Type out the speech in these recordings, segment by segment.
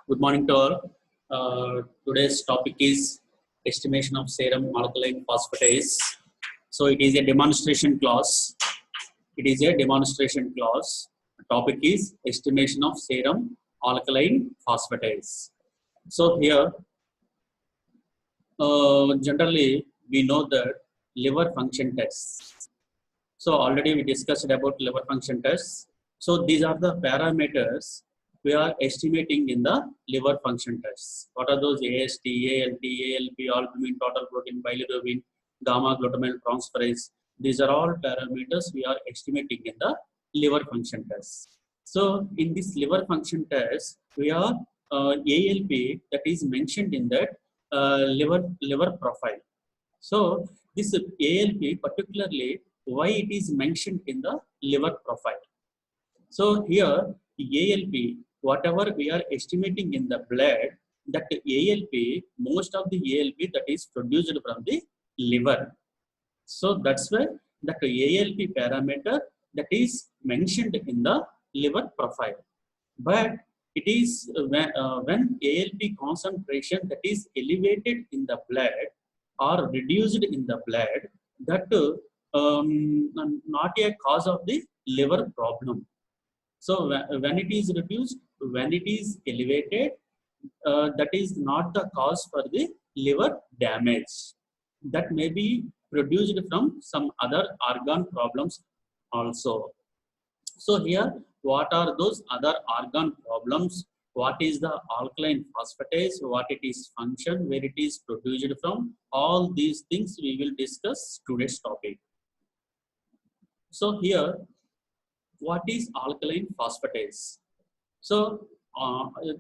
Good morning to all. Today's topic is estimation of serum alkaline phosphatase. So it is a demonstration class. It is a demonstration class. The topic is estimation of serum alkaline phosphatase. So here, generally we know that liver function tests. So already we discussed about liver function tests. So these are the parameters we are estimating in the liver function tests. What are those? AST, ALT, ALP, albumin, total protein, bilirubin, gamma glutamyl transferase. These are all parameters we are estimating in the liver function tests. So in this liver function test, we are ALP that is mentioned in that liver profile. So this ALP particularly, why it is mentioned in the liver profile. So here ALP, whatever we are estimating in the blood, that ALP, most of the ALP that is produced from the liver. So that's why that ALP parameter that is mentioned in the liver profile. But it is when ALP concentration that is elevated in the blood or reduced in the blood, that not a cause of the liver problem. So when it is reduced, when it is elevated, that is not the cause for the liver damage. That may be produced from some other organ problems also. So here, what are those other organ problems? What is the alkaline phosphatase? What it is function? Where it is produced from? All these things we will discuss today's topic. So here, what is alkaline phosphatase? So,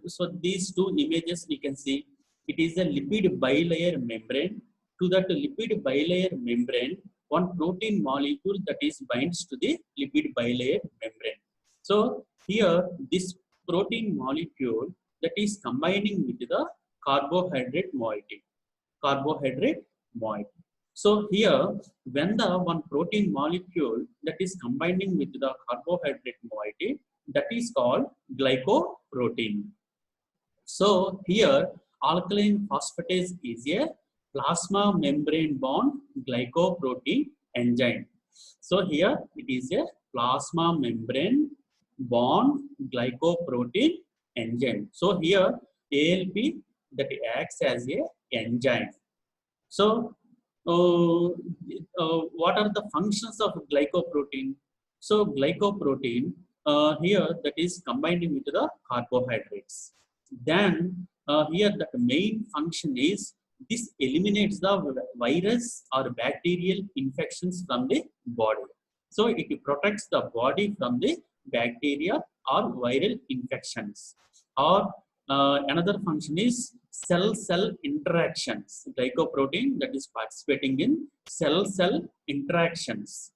so these two images we can see. It is a lipid bilayer membrane. To that lipid bilayer membrane, one protein molecule that is binds to the lipid bilayer membrane. So here this protein molecule that is combining with the carbohydrate moiety. So here when the one protein molecule that is combining with the carbohydrate moiety, that is called glycoprotein. So here alkaline phosphatase is a plasma membrane bound glycoprotein enzyme. So here it is a plasma membrane bound glycoprotein enzyme. So here ALP that acts as a enzyme. So what are the functions of glycoprotein? So glycoprotein here that is combining with the carbohydrates. Then here the main function is this eliminates the virus or bacterial infections from the body. So it protects the body from the bacteria or viral infections. Or another function is cell-cell interactions. Glycoprotein that is participating in cell-cell interactions.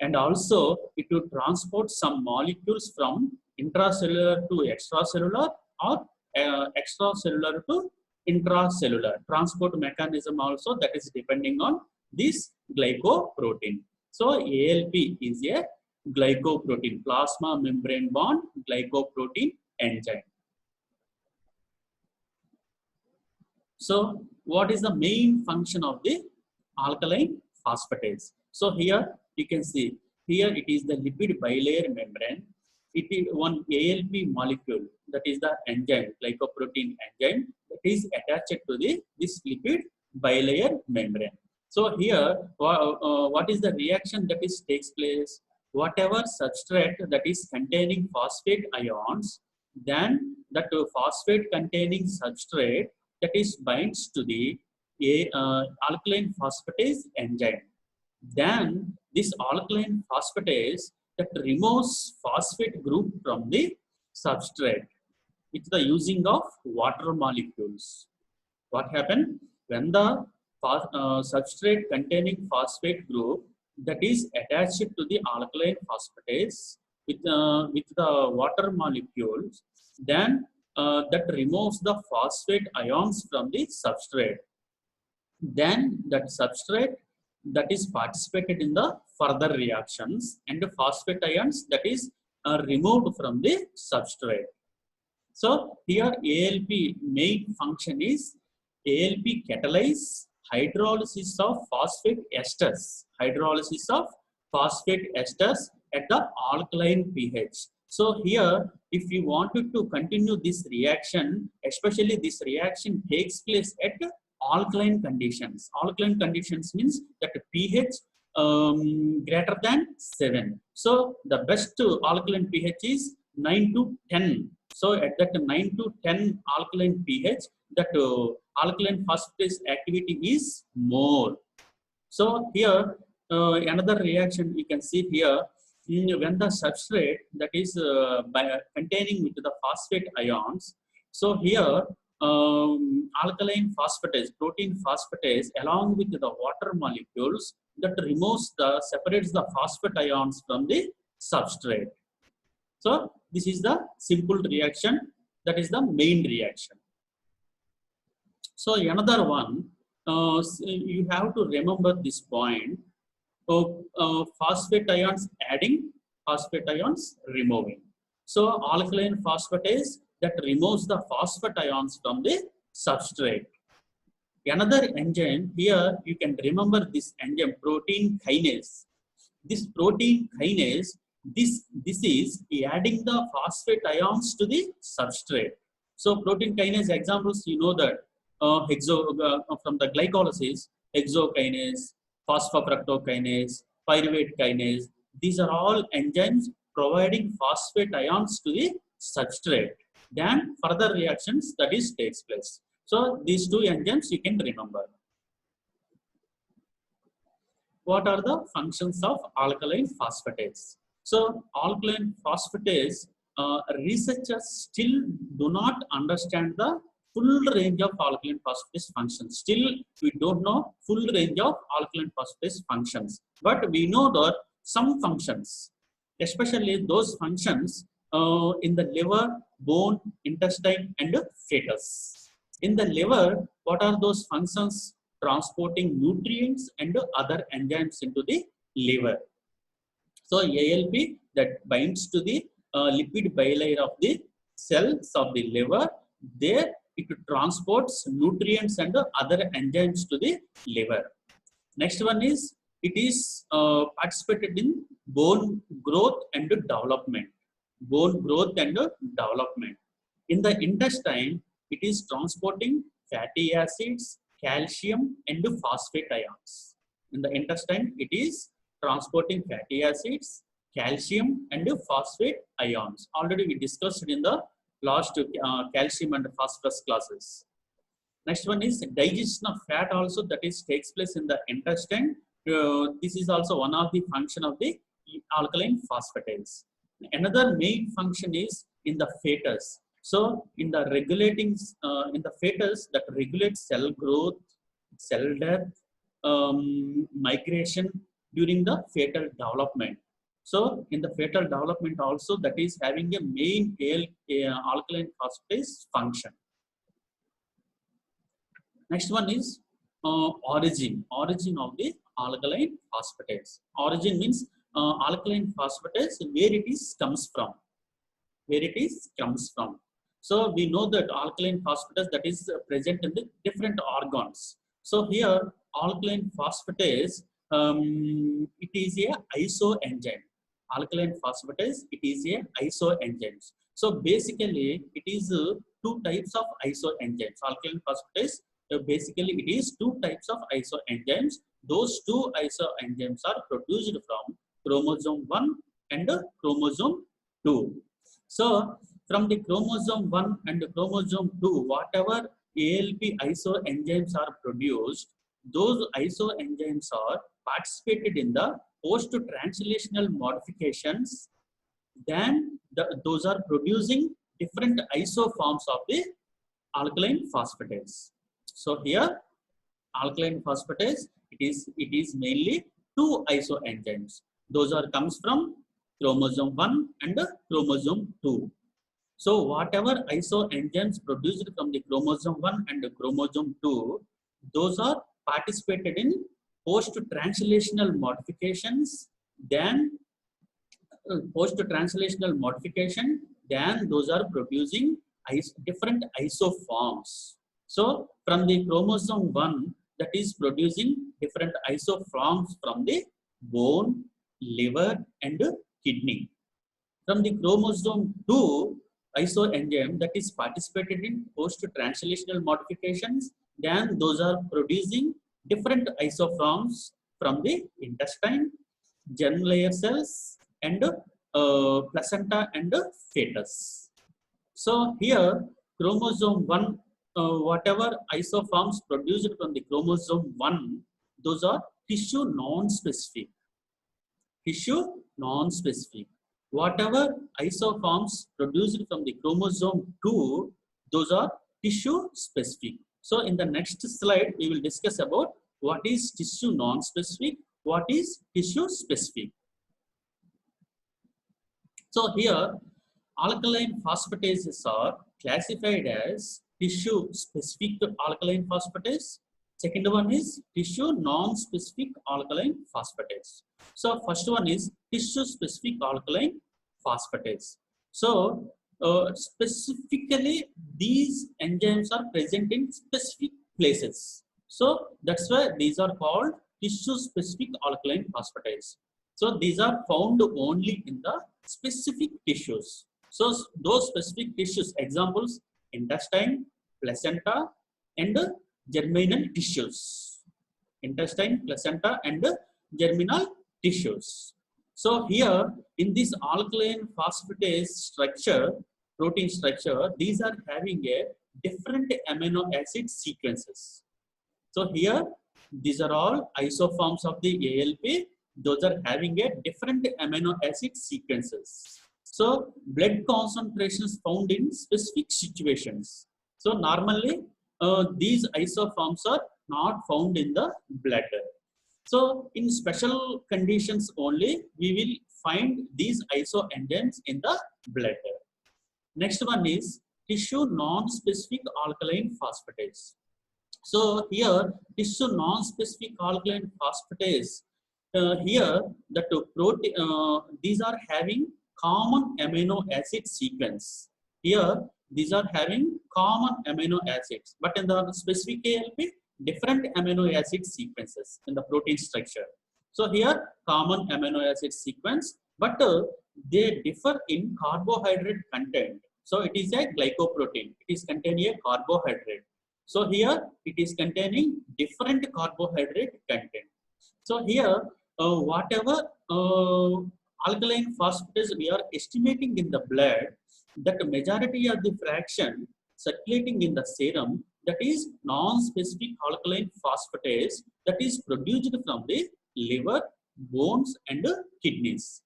And also it will transport some molecules from intracellular to extracellular or extracellular to intracellular. Transport mechanism also that is depending on this glycoprotein. So ALP is a glycoprotein, plasma membrane bound glycoprotein enzyme. So what is the main function of the alkaline phosphatase? So here you can see, here it is the lipid bilayer membrane. It is one ALP molecule, that is the enzyme, glycoprotein enzyme, that is attached to this lipid bilayer membrane. So here, what is the reaction that takes place? Whatever substrate that is containing phosphate ions, then that phosphate containing substrate that is binds to the alkaline phosphatase enzyme. Then this alkaline phosphatase that removes phosphate group from the substrate with the using of water molecules. What happens when the substrate containing phosphate group that is attached to the alkaline phosphatase with the water molecules, then that removes the phosphate ions from the substrate. Then that substrate that is participated in the further reactions and the phosphate ions that is removed from the substrate. So here ALP main function is ALP catalyze hydrolysis of phosphate esters. Hydrolysis of phosphate esters at the alkaline pH. So here, if you wanted to continue this reaction, especially this reaction takes place at alkaline conditions. Alkaline conditions means that pH greater than 7. So the best alkaline pH is 9 to 10. So at that 9 to 10 alkaline pH, that alkaline phosphatase activity is more. So here another reaction you can see here, when the substrate that is containing with the phosphate ions. So here alkaline phosphatase, protein phosphatase along with the water molecules that separates the phosphate ions from the substrate. So this is the simple reaction, that is the main reaction. So another one, you have to remember this point. Phosphate ions adding, phosphate ions removing. So alkaline phosphatase that removes the phosphate ions from the substrate. Another enzyme here, you can remember this enzyme, protein kinase. This protein kinase, this is adding the phosphate ions to the substrate. So protein kinase examples, you know that from the glycolysis, hexokinase, phosphofructokinase, pyruvate kinase. These are all enzymes providing phosphate ions to the substrate. Then further reactions that is takes place. So these two enzymes you can remember. What are the functions of alkaline phosphatase? So alkaline phosphatase, researchers still do not understand the full range of alkaline phosphatase functions. Still, we don't know full range of alkaline phosphatase functions. But we know that some functions, especially those functions in the liver, bone, intestine, and fetus. In the liver, what are those functions? Transporting nutrients and other enzymes into the liver. So ALP that binds to the lipid bilayer of the cells of the liver. There it transports nutrients and other enzymes to the liver. Next one is, it is participated in bone growth and development. Bone growth and development. In the intestine, it is transporting fatty acids, calcium, and phosphate ions. In the intestine, it is transporting fatty acids, calcium, and phosphate ions. Already we discussed in the last calcium and phosphorus classes. Next one is digestion of fat also, that is takes place in the intestine. This is also one of the function of the alkaline phosphatase. Another main function is in the fetus. So in the regulating, in the fetus that regulates cell growth, cell death, migration during the fetal development. So in the fetal development also, that is having a main alkaline phosphatase function. Next one is origin of the alkaline phosphatase. Origin means alkaline phosphatase, where it is comes from. So we know that alkaline phosphatase that is present in the different organs. So here alkaline phosphatase, it is a isoenzyme. Alkaline phosphatase, it is a isoenzyme. So basically it is two types of isoenzymes. Alkaline phosphatase, basically it is two types of isoenzymes. Those two isoenzymes are produced from chromosome 1 and chromosome 2. So from the chromosome 1 and chromosome 2, whatever ALP isoenzymes are produced, those isoenzymes are participated in the post-translational modifications. Then those are producing different isoforms of the alkaline phosphatase. So here alkaline phosphatase, it is mainly two isoenzymes. Those are comes from chromosome 1 and chromosome 2. So whatever isoenzymes produced from the chromosome 1 and the chromosome 2, those are participated in post-translational modifications. Then post-translational modification, then those are producing different isoforms. So from the chromosome 1 that is producing different isoforms from the bone, liver and kidney. From the chromosome 2 isoenzyme that is participated in post-translational modifications, then those are producing different isoforms from the intestine, germ layer cells and placenta and fetus. So here chromosome 1, whatever isoforms produced from the chromosome 1, those are tissue non-specific. Tissue non-specific. Whatever isoforms produced from the chromosome 2, those are tissue specific. So in the next slide, we will discuss about what is tissue non-specific, what is tissue specific. So here, alkaline phosphatases are classified as tissue specific alkaline phosphatase. Second one is tissue non-specific alkaline phosphatase. So first one is tissue specific alkaline phosphatase. So specifically these enzymes are present in specific places. So that's why these are called tissue specific alkaline phosphatase. So these are found only in the specific tissues. So those specific tissues, examples, intestine, placenta and germinal tissues. Intestine, placenta and germinal tissues. So here in this alkaline phosphatase structure, protein structure, these are having a different amino acid sequences. So here these are all isoforms of the ALP. Those are having a different amino acid sequences. So blood concentrations found in specific situations. So normally these isoforms are not found in the blood. So in special conditions only we will find these isoenzymes in the blood. Next one is tissue non-specific alkaline phosphatase. So here tissue non-specific alkaline phosphatase, here the protein, these are having common amino acid sequence. Here these are having common amino acids, but in the specific ALP, different amino acid sequences in the protein structure. So here common amino acid sequence, but they differ in carbohydrate content. So it is a glycoprotein. It is containing a carbohydrate. So here it is containing different carbohydrate content. So here whatever alkaline phosphatase we are estimating in the blood, that majority of the fraction circulating in the serum, that is non-specific alkaline phosphatase that is produced from the liver, bones and kidneys.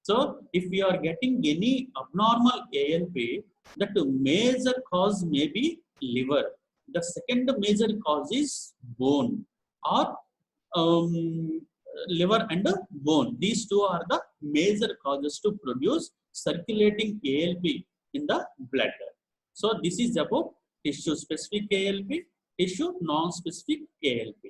So if we are getting any abnormal ALP, that major cause may be liver. The second major cause is bone or liver and bone. These two are the major causes to produce circulating ALP in the blood. So this is about tissue specific ALP, tissue non-specific ALP.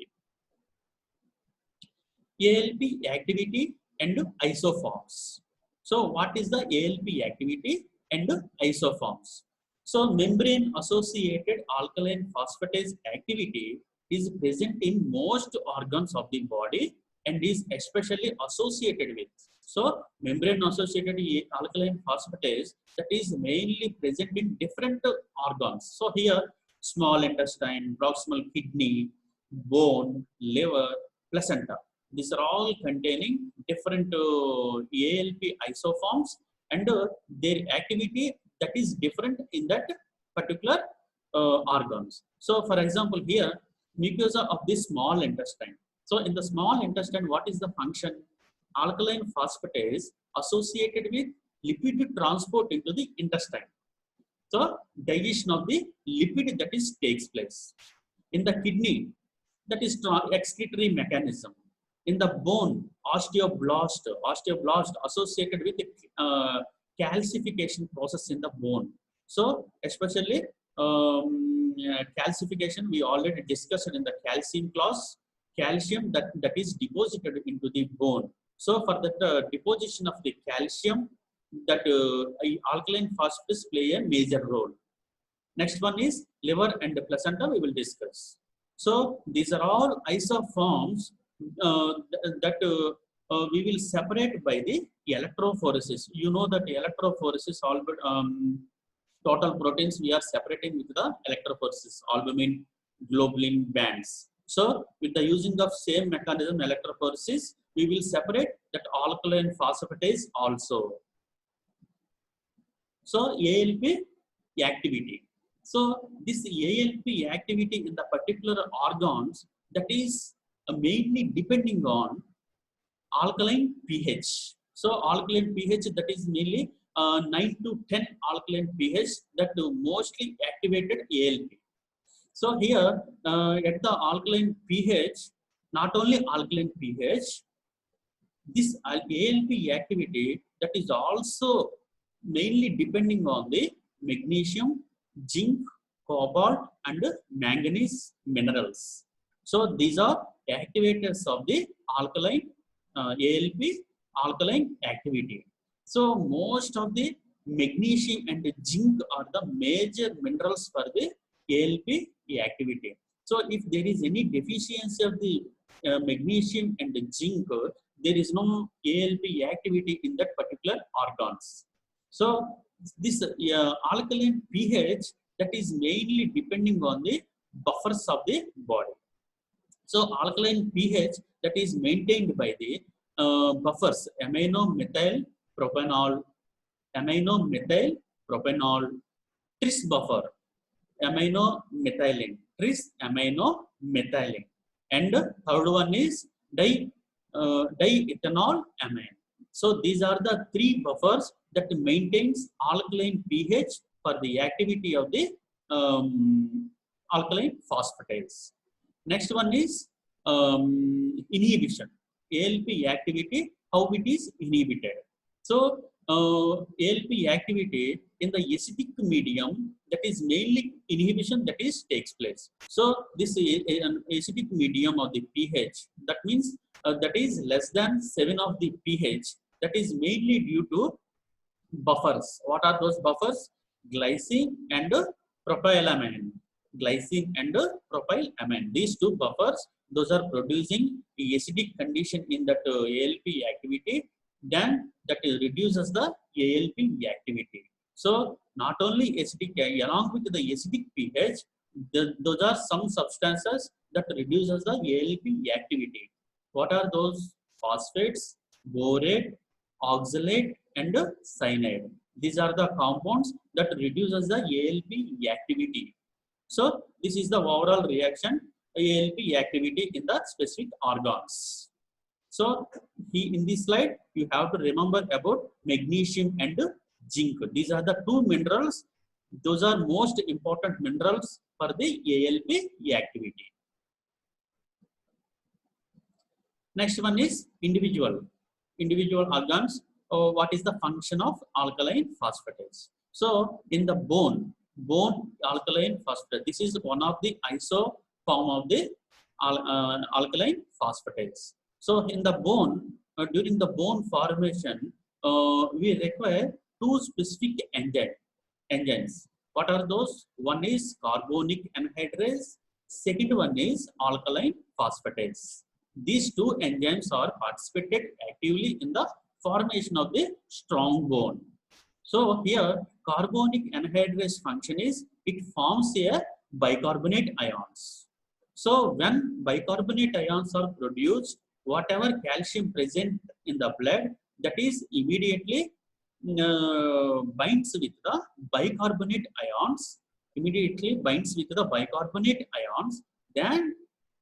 ALP activity and isoforms. So what is the ALP activity and isoforms? So membrane associated alkaline phosphatase activity is present in most organs of the body and is especially associated with. So membrane associated alkaline phosphatase that is mainly present in different organs. So here small intestine, proximal kidney, bone, liver, placenta. These are all containing different ALP isoforms and their activity that is different in that particular organs. So for example here mucosa of the small intestine. So in the small intestine, what is the function? Alkaline phosphatase associated with lipid transport into the intestine. So digestion of the lipid that is takes place. In the kidney, that is excretory mechanism. In the bone, osteoblast associated with the calcification process in the bone. So especially calcification we already discussed in the calcium class. Calcium that is deposited into the bone. So for that deposition of the calcium, that alkaline phosphatase play a major role. Next one is liver and placenta, we will discuss. So these are all isoforms that we will separate by the electrophoresis. You know that electrophoresis, total proteins we are separating with the electrophoresis, albumin, globulin bands. So with the using of same mechanism electrophoresis, we will separate that alkaline phosphatase also. So ALP activity. So this ALP activity in the particular organs, that is mainly depending on alkaline pH. So alkaline pH, that is mainly 9 to 10 alkaline pH that mostly activated ALP. So here at the alkaline pH, not only alkaline pH, this ALP activity that is also mainly depending on the magnesium, zinc, cobalt and manganese minerals. So these are activators of the alkaline ALP alkaline activity. So most of the magnesium and the zinc are the major minerals for the ALP activity. So if there is any deficiency of the magnesium and the zinc, there is no ALP activity in that particular organs. So this alkaline pH that is mainly depending on the buffers of the body. So alkaline pH that is maintained by the buffers amino methyl propanol, tris buffer, amino methylene, and third one is diethanol amine. So these are the three buffers that maintains alkaline pH for the activity of the alkaline phosphatase. Next one is inhibition. ALP activity, how it is inhibited. So ALP activity in the acidic medium, that is mainly inhibition that is takes place. So this is an acidic medium of the pH. That means that is less than 7 of the pH. That is mainly due to buffers. What are those buffers? Glycine and propylamine. Glycine and propylamine. These two buffers, those are producing the acidic condition in that ALP activity. Then that reduces the ALP activity. So not only acidic, along with the acidic pH, those are some substances that reduces the ALP activity. What are those? Phosphates, borate, oxalate and cyanide. These are the compounds that reduces the ALP activity. So this is the overall reaction ALP activity in the specific organs. So in this slide, you have to remember about magnesium and zinc. These are the two minerals. Those are most important minerals for the ALP activity. Next one is individual organs. What is the function of alkaline phosphatase? So in the bone alkaline phosphatase. This is one of the isoform of the alkaline phosphatase. So in the bone, during the bone formation, we require two specific enzymes. What are those? One is carbonic anhydrase. Second one is alkaline phosphatase. These two enzymes are participated actively in the formation of the strong bone. So here carbonic anhydrase function is it forms a bicarbonate ions. So when bicarbonate ions are produced, whatever calcium present in the blood, that is immediately binds with the bicarbonate ions. Then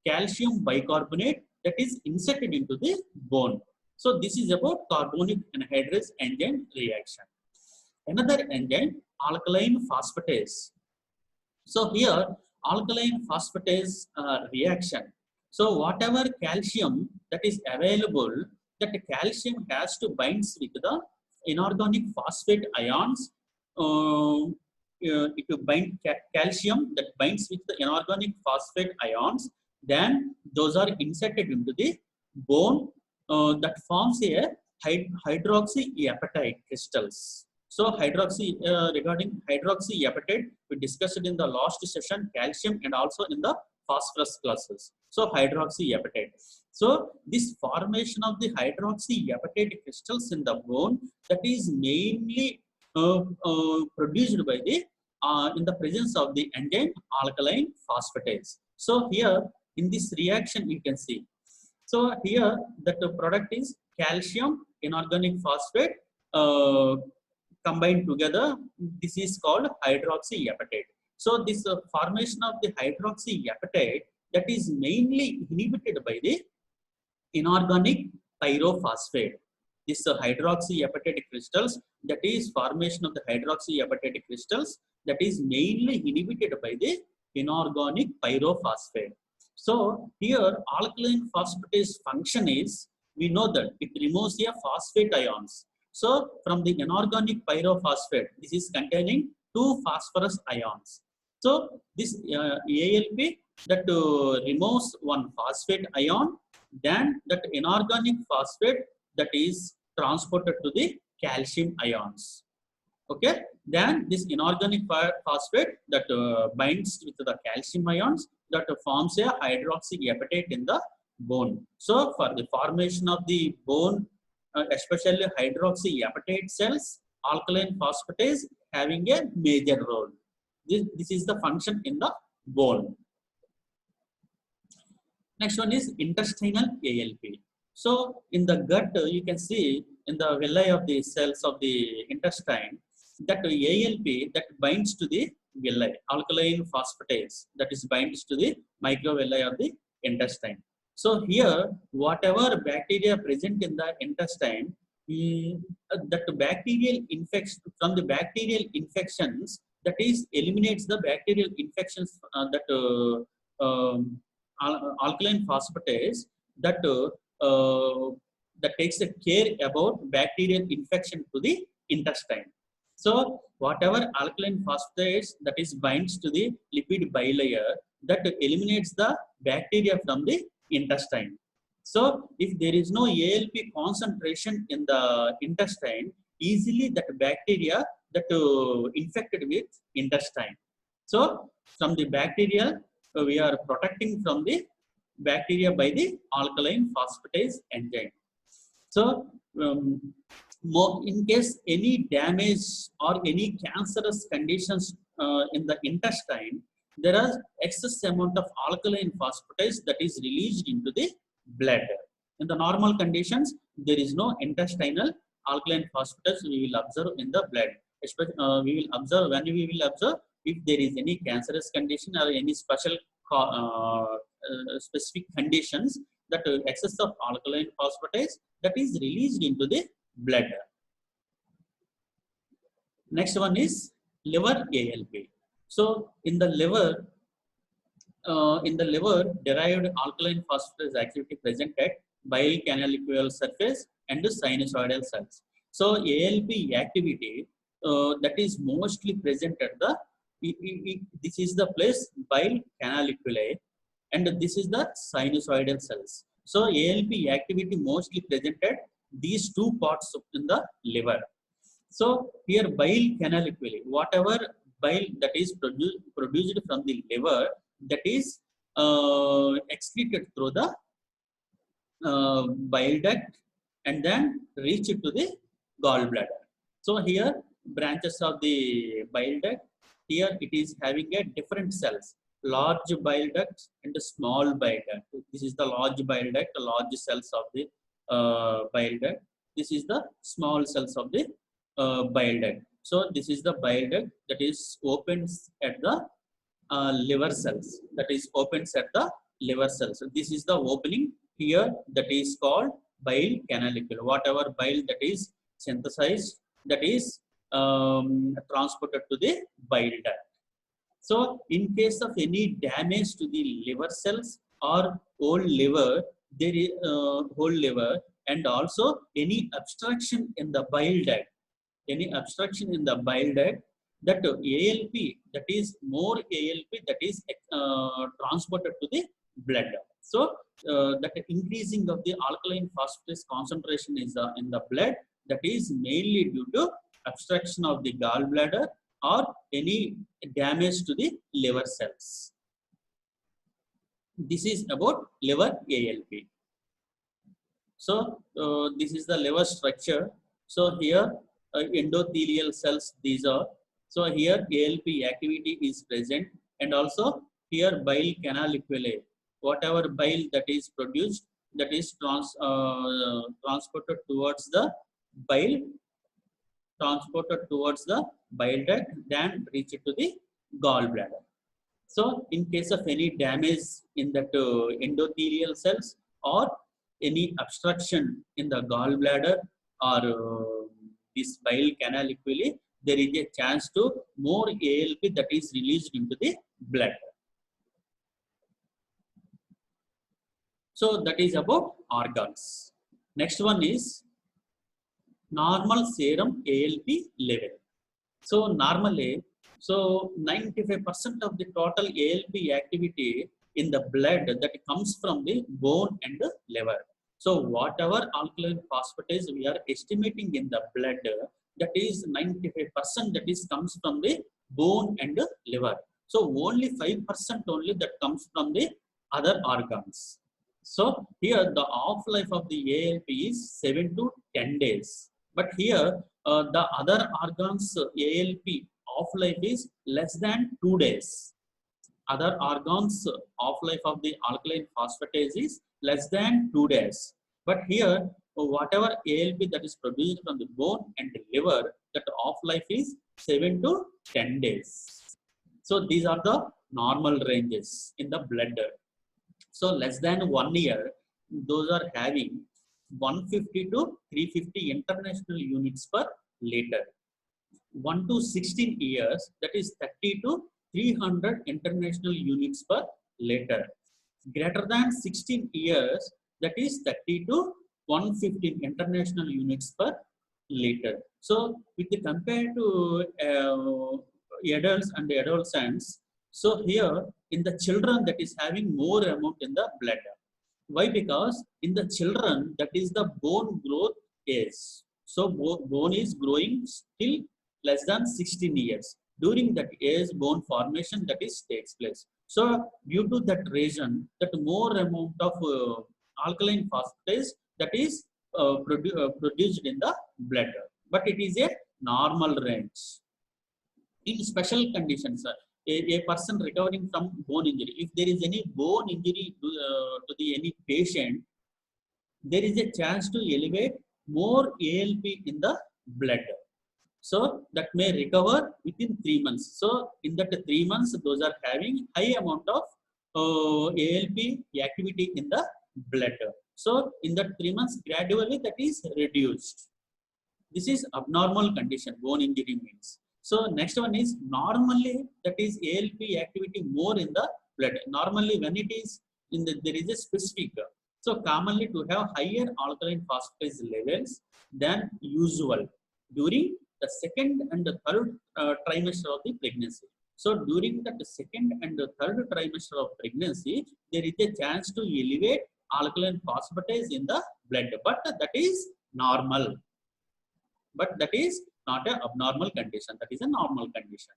calcium bicarbonate that is inserted into the bone. So this is about carbonic anhydrase enzyme reaction. Another enzyme, alkaline phosphatase. So here alkaline phosphatase reaction. So whatever calcium that is available, that calcium has to bind with the inorganic phosphate ions. If you bind calcium that binds with the inorganic phosphate ions, then those are inserted into the bone that forms a hydroxyapatite crystals. So regarding hydroxyapatite, we discussed it in the last session, calcium and also in the phosphorus classes. So hydroxyapatite. So this formation of the hydroxyapatite crystals in the bone, that is mainly produced by the in the presence of the enzyme alkaline phosphatase. So here in this reaction you can see. So here that the product is calcium inorganic phosphate combined together. This is called hydroxyapatite. So this formation of the hydroxyapatite, that is mainly inhibited by the inorganic pyrophosphate. This hydroxyapatite crystals, that is formation of the hydroxyapatite crystals, that is mainly inhibited by the inorganic pyrophosphate. So here alkaline phosphatase function is, we know that it removes the phosphate ions. So from the inorganic pyrophosphate, this is containing 2 phosphorus ions. So this ALP that removes 1 phosphate ion, then that inorganic phosphate that is transported to the calcium ions. Okay, then this inorganic phosphate that binds with the calcium ions, that forms a hydroxyapatite in the bone. So for the formation of the bone, especially hydroxyapatite cells, alkaline phosphatase having a major role. This is the function in the bone. Next one is intestinal ALP. So in the gut, you can see in the villi of the cells of the intestine, that ALP that binds to the villi, alkaline phosphatase, that is binds to the microvilli of the intestine. So here, whatever bacteria present in the intestine, that bacterial infection, from the bacterial infections, that is eliminates the bacterial infections alkaline phosphatase that that takes a care about bacterial infection to the intestine. So whatever alkaline phosphatase that is binds to the lipid bilayer, that eliminates the bacteria from the intestine. So if there is no ALP concentration in the intestine, easily that bacteria that infected with intestine. So from the bacteria, we are protecting from the bacteria by the alkaline phosphatase enzyme. So in case any damage or any cancerous conditions in the intestine, there are excess amount of alkaline phosphatase that is released into the blood. In the normal conditions, there is no intestinal alkaline phosphatase we will observe in the blood. Especially, we will observe when we will observe if there is any cancerous condition or any special specific conditions, that excess of alkaline phosphatase that is released into the blood. Next one is liver ALP. So in the liver, derived alkaline phosphatase activity present at bile canalicular surface and the sinusoidal cells. So ALP activity that is mostly present at the this is the place bile canaliculae, and this is the sinusoidal cells. So ALP activity mostly present at these 2 parts in the liver. So here bile canaliculae, whatever bile that is produced from the liver, that is excreted through the bile duct and then reach it to the gallbladder. So here branches of the bile duct, here it is having a different cells, large bile duct and a small bile duct. This is the large bile duct, the large cells of the bile duct. This is the small cells of the bile duct. So this is the bile duct that is opens at the liver cells, that is opens at the liver cells. So this is the opening here, that is called bile canalicule. Whatever bile that is synthesized, that is transported to the bile duct. So in case of any damage to the liver cells or whole liver, there is whole liver, and also any obstruction in the bile duct, that ALP, that is more ALP that is transported to the blood. So that increasing of the alkaline phosphatase concentration is in the blood, that is mainly due to obstruction of the gallbladder or any damage to the liver cells. This is about liver ALP. So this is the liver structure. So here endothelial cells, these are. So here ALP activity is present, and also here bile canal equivalent. Whatever bile that is produced, that is transported towards the bile, duct, then reach it to the gallbladder. So in case of any damage in that endothelial cells or any obstruction in the gallbladder or this bile canal equally, there is a chance to more ALP that is released into the blood. So that is about organs. Next one is normal serum ALP level. So normally, 95% of the total ALP activity in the blood that comes from the bone and the liver. So whatever alkaline phosphatase we are estimating in the blood, that is 95% that is comes from the bone and the liver. So only 5% only that comes from the other organs. So here the half-life of the ALP is 7 to 10 days. But here the other organs ALP half-life is less than 2 days. Other organs half-life of the alkaline phosphatase is less than 2 days. But here whatever ALP that is produced from the bone and the liver, that half-life is 7 to 10 days. So these are the normal ranges in the blood. So less than 1 year, those are having 150 to 350 international units per liter. 1 to 16 years, that is 30 to 300 international units per liter. Greater than 16 years, that is 30 to 115 international units per liter. So with the compared to adults and adolescents, so here in the children that is having more amount in the blood. Why? Because in the children that is the bone growth age. So bone is growing still less than 16 years. During that age, bone formation that is takes place. So due to that reason, that more amount of alkaline phosphatase that is produced in the blood, but it is a normal range. In special conditions, a person recovering from bone injury, if there is any bone injury to the any patient, there is a chance to elevate more ALP in the blood. So that may recover within 3 months. So in that 3 months, those are having high amount of ALP activity in the blood. So in that 3 months, gradually that is reduced. This is abnormal condition, bone injury means. So next one is normally that is ALP activity more in the blood. Normally when it is in the, there is a specific. So commonly to have higher alkaline phosphatase levels than usual during the second and the third trimester of the pregnancy. So during that second and the third trimester of pregnancy, there is a chance to elevate alkaline phosphatase in the blood, but that is normal. But that is not an abnormal condition, that is a normal condition.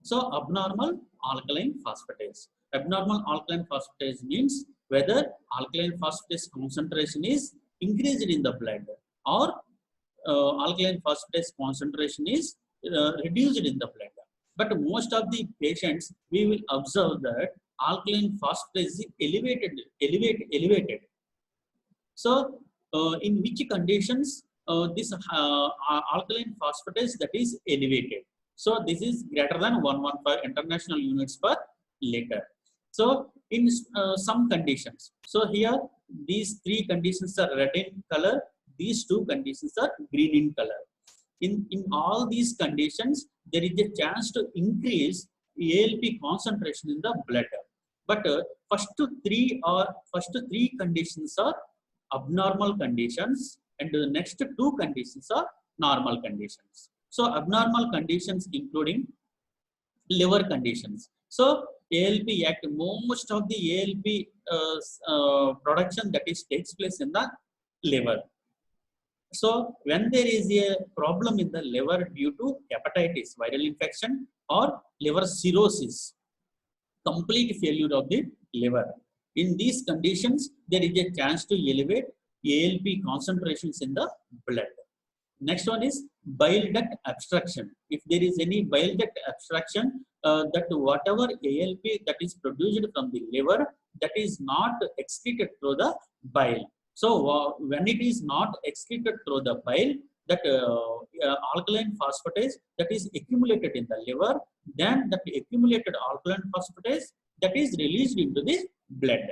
So abnormal alkaline phosphatase. Abnormal alkaline phosphatase means whether alkaline phosphatase concentration is increased in the blood or alkaline phosphatase concentration is reduced in the blood. But most of the patients, we will observe that alkaline phosphatase is elevated. So in which conditions this alkaline phosphatase that is elevated? So this is greater than 115 international units per liter. So in some conditions, so here these 3 conditions are red in color, these 2 conditions are green in color. In all these conditions, there is a chance to increase ALP concentration in the blood. But first 3 conditions are abnormal conditions, and the next 2 conditions are normal conditions. So abnormal conditions including liver conditions. So ALP act, most of the ALP production that is takes place in the liver. So when there is a problem in the liver due to hepatitis, viral infection, or liver cirrhosis, complete failure of the liver, in these conditions there is a chance to elevate ALP concentrations in the blood. Next one is bile duct obstruction. If there is any bile duct obstruction, that whatever ALP that is produced from the liver, that is not excreted through the bile. So when it is not excreted through the bile, that alkaline phosphatase that is accumulated in the liver, then that accumulated alkaline phosphatase that is released into the blood.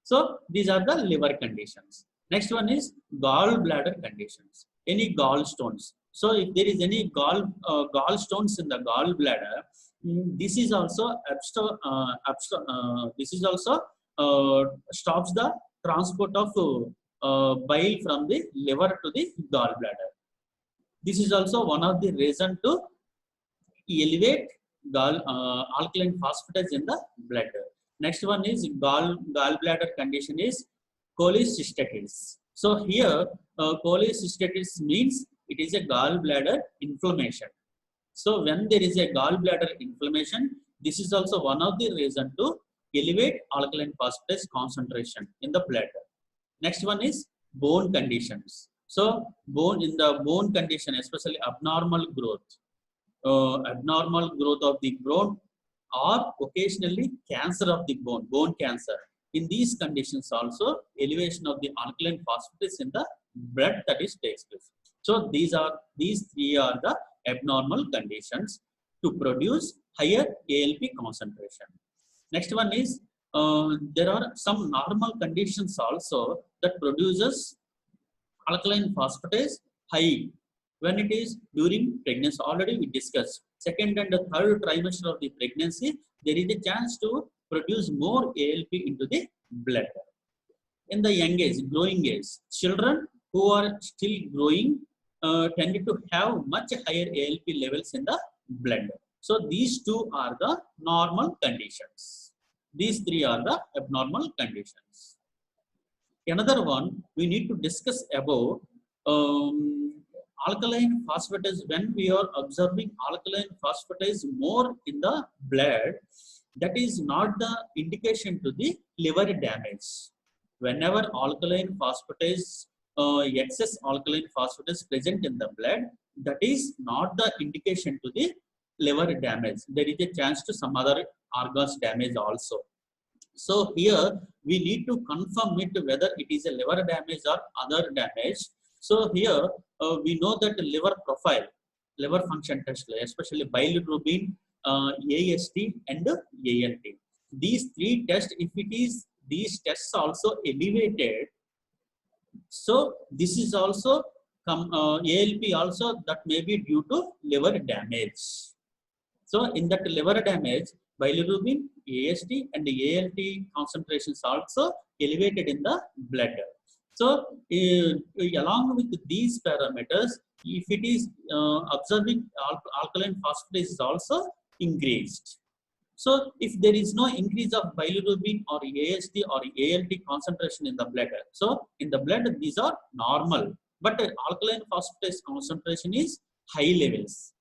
So these are the liver conditions. Next one is gallbladder conditions. Any gallstones. So if there is any gallstones in the gallbladder, this is also this is also stops the transport of bile from the liver to the gallbladder. This is also one of the reason to elevate alkaline phosphatase in the blood. Next one is gallbladder condition is cholecystitis. So here cholecystitis means it is a gallbladder inflammation. So when there is a gallbladder inflammation, this is also one of the reason to elevate alkaline phosphatase concentration in the blood. Next one is bone conditions. So in the bone condition, especially abnormal growth of the bone, or occasionally cancer of the bone cancer. In these conditions also, elevation of the alkaline phosphatase in the blood that is takes place. So these three are the abnormal conditions to produce higher ALP concentration. Next one is there are some normal conditions also that produces alkaline phosphatase high when it is during pregnancy. Already we discussed second and the third trimester of the pregnancy, there is a chance to produce more ALP into the blood. In the young age, growing age, children who are still growing tend to have much higher ALP levels in the blood. So these two are the normal conditions. These three are the abnormal conditions. Another one we need to discuss about alkaline phosphatase. When we are observing alkaline phosphatase more in the blood, that is not the indication to the liver damage. Whenever alkaline phosphatase, excess alkaline phosphatase present in the blood, that is not the indication to the liver damage. There is a chance to some other organs damage also. So here we need to confirm it whether it is a liver damage or other damage. So here we know that liver profile, liver function test, especially bilirubin, AST and ALT. These three tests, if it is these tests also elevated, so this is also ALP also that may be due to liver damage. So in that liver damage, bilirubin, AST and ALT concentrations also elevated in the blood. So along with these parameters, if it is observing alkaline phosphatase is also increased. So if there is no increase of bilirubin or AST or ALT concentration in the blood, so in the blood these are normal, but alkaline phosphatase concentration is high levels.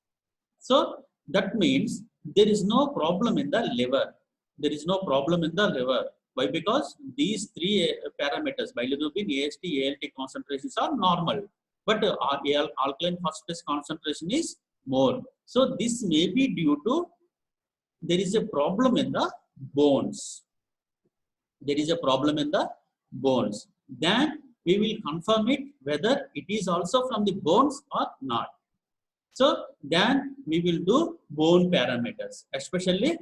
So that means there is no problem in the liver. There is no problem in the liver. Why? Because these three parameters, bilirubin, AST, ALT concentrations are normal, but alkaline phosphatase concentration is more. So this may be due to there is a problem in the bones. There is a problem in the bones. Then we will confirm it whether it is also from the bones or not. So then we will do bone parameters, especially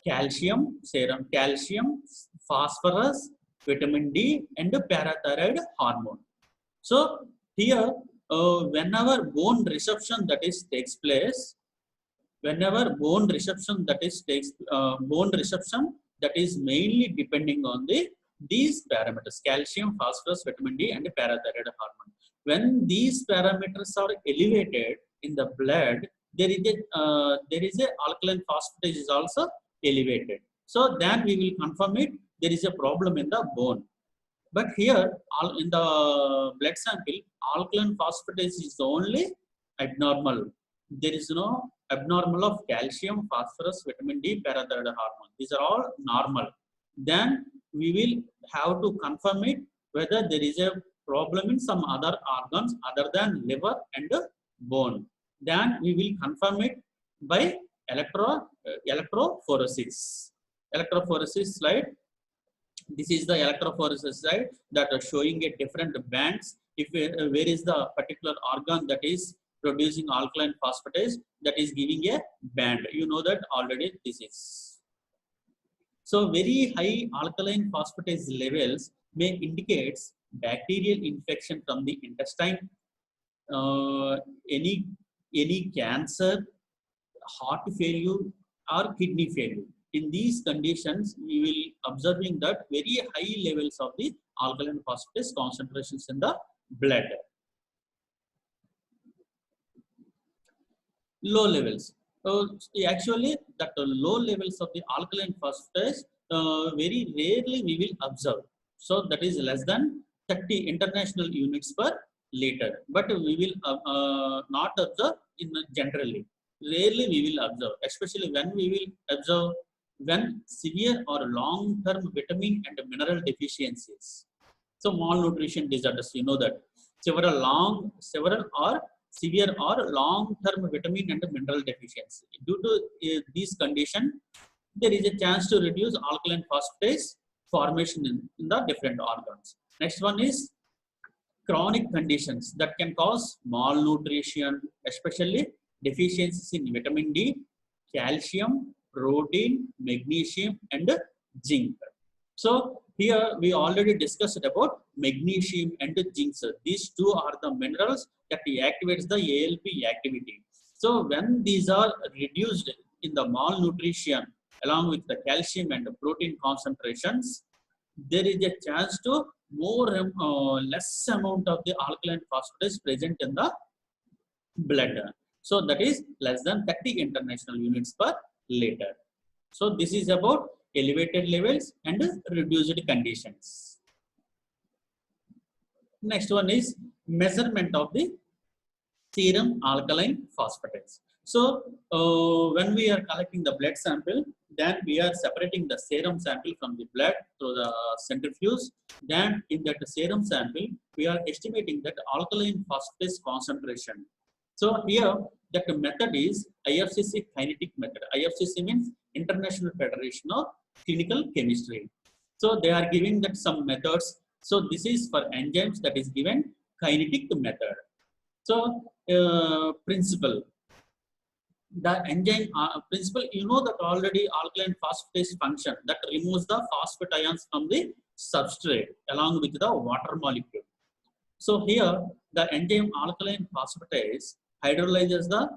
calcium, serum calcium, phosphorus, vitamin D and parathyroid hormone. So here whenever bone resorption that is takes place, whenever bone resorption that is mainly depending on these parameters, calcium, phosphorus, vitamin D and parathyroid hormone. When these parameters are elevated in the blood, there is a alkaline phosphatase is also elevated. So then we will confirm it there is a problem in the bone. But here, in the blood sample, alkaline phosphatase is only abnormal. There is no abnormal of calcium, phosphorus, vitamin D, parathyroid hormone. These are all normal. Then we will have to confirm it whether there is a problem in some other organs other than liver and bone. Then we will confirm it by electrophoresis. Electrophoresis slide. This is the electrophoresis slide that are showing a different bands. If where is the particular organ that is producing alkaline phosphatase, that is giving a band. You know that already. This is so very high alkaline phosphatase levels may indicate bacterial infection from the intestine, any cancer, heart failure, or kidney failure. In these conditions, we will observing that very high levels of the alkaline phosphatase concentrations in the blood. Low levels. So actually, that low levels of the alkaline phosphatase very rarely we will observe. So that is less than 30 international units per liter. But we will not observe in generally. Rarely we will observe, especially when we will observe when severe or long-term vitamin and mineral deficiencies. So malnutrition disorders, you know that several or severe or long-term vitamin and mineral deficiency. Due to these conditions, there is a chance to reduce alkaline phosphatase formation in the different organs. Next one is chronic conditions that can cause malnutrition, especially deficiencies in vitamin D, calcium, protein, magnesium, and zinc. So here we already discussed about magnesium and zinc. These two are the minerals that activates the ALP activity. So when these are reduced in the malnutrition along with the calcium and the protein concentrations, there is a chance to less amount of the alkaline phosphatase present in the blood. So that is less than 30 international units per liter. So this is about elevated levels and reduced conditions. Next one is measurement of the serum alkaline phosphatase. So when we are collecting the blood sample, then we are separating the serum sample from the blood through the centrifuge. Then in that serum sample, we are estimating that alkaline phosphatase concentration. So here that method is IFCC kinetic method. IFCC means International Federation of Clinical Chemistry. So they are giving that some methods. So this is for enzymes that is given kinetic method. So principle. The enzyme principle, you know that already alkaline phosphatase function that removes the phosphate ions from the substrate along with the water molecule. So here the enzyme alkaline phosphatase hydrolyzes the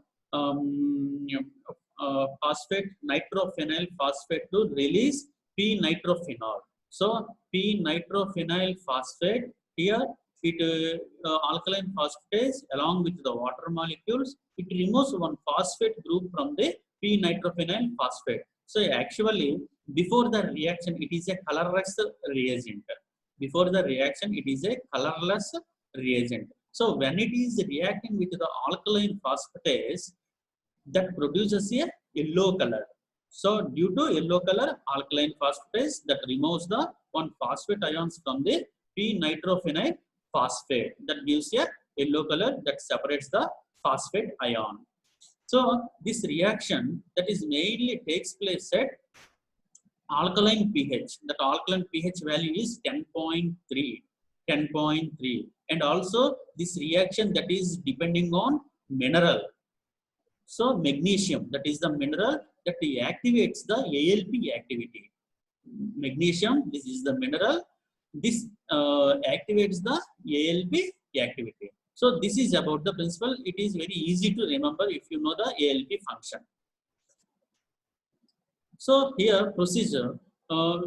phosphate nitrophenyl phosphate to release p-nitrophenol. So p-nitrophenyl phosphate here it alkaline phosphatase along with the water molecules, it removes one phosphate group from the p-nitrophenyl phosphate. So actually before the reaction it is a colorless reagent. Before the reaction it is a colorless reagent. So when it is reacting with the alkaline phosphatase, that produces a yellow color. So due to yellow color alkaline phosphatase that removes the one phosphate ions from the p-nitrophenyl phosphate, that gives a yellow color that separates the phosphate ion. So this reaction that is mainly takes place at alkaline pH. That alkaline pH value is 10.3. And also this reaction that is depending on mineral. So magnesium, that is the mineral that activates the ALP activity. Magnesium, this is the mineral. This activates the ALP activity. So this is about the principle. It is very easy to remember if you know the ALP function. So here procedure,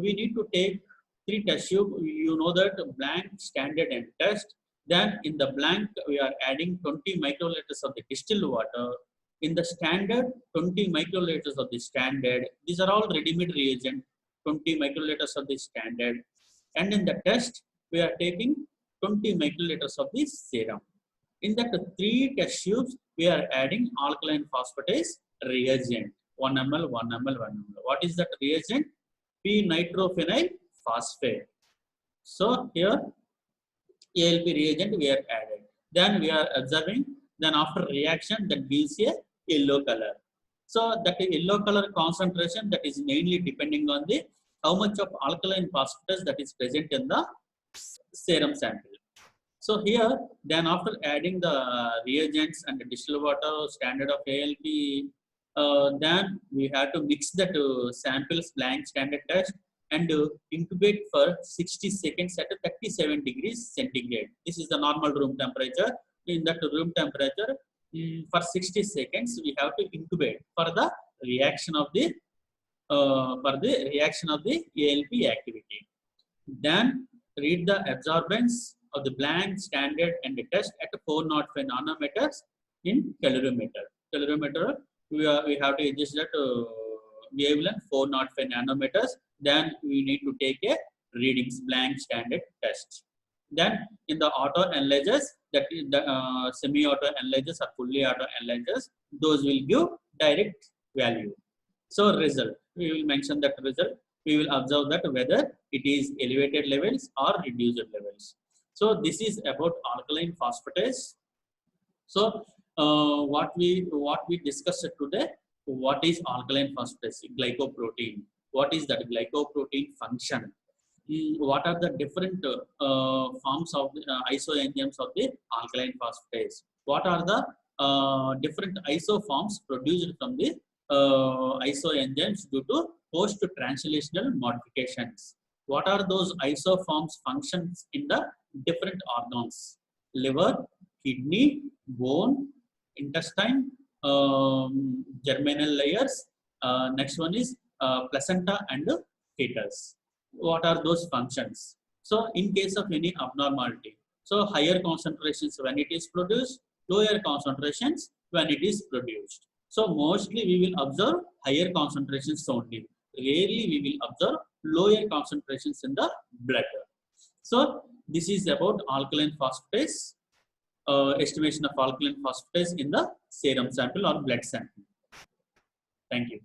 we need to take 3 test tubes. You know that blank, standard, and test. Then in the blank we are adding 20 microliters of the distilled water. In the standard, 20 microliters of the standard. These are all ready-made reagent. 20 microliters of the standard. And in the test, we are taking 20 microliters of the serum. In that 3 test tubes, we are adding alkaline phosphatase reagent, 1 ml, 1 ml, 1 ml. What is that reagent? P-nitrophenyl phosphate. So here ALP reagent we are added. Then we are observing, then after reaction that gives a yellow color. So that yellow color concentration, that is mainly depending on the how much of alkaline phosphatase that is present in the serum sample. So here, then after adding the reagents and the distilled water, standard of ALP, then we have to mix that samples blank standard test and incubate for 60 seconds at 37 degrees centigrade. This is the normal room temperature. In that room temperature, for 60 seconds, we have to incubate for the reaction of the ALP activity. Then read the absorbance of the blank, standard, and the test at 405 nanometers in calorimeter. Calorimeter, we have to adjust that wavelength 405 nanometers. Then we need to take a readings, blank, standard, test. Then in the auto analyzers, that is the semi-auto analyzers or fully auto analyzers, those will give direct value. So result, we will mention that result. We will observe that whether it is elevated levels or reduced levels. So this is about alkaline phosphatase. So what we discussed today, what is alkaline phosphatase? Glycoprotein. What is that glycoprotein function? What are the different forms of isoenzymes of the alkaline phosphatase? What are the different isoforms produced from the isoenzymes due to post-translational modifications? What are those isoforms functions in the different organs? Liver, kidney, bone, intestine, germinal layers. Next one is placenta and fetus. What are those functions? So in case of any abnormality, so higher concentrations when it is produced, lower concentrations when it is produced. So mostly we will observe higher concentrations only. Rarely we will observe lower concentrations in the blood. So this is about alkaline phosphatase, estimation of alkaline phosphatase in the serum sample or blood sample. Thank you.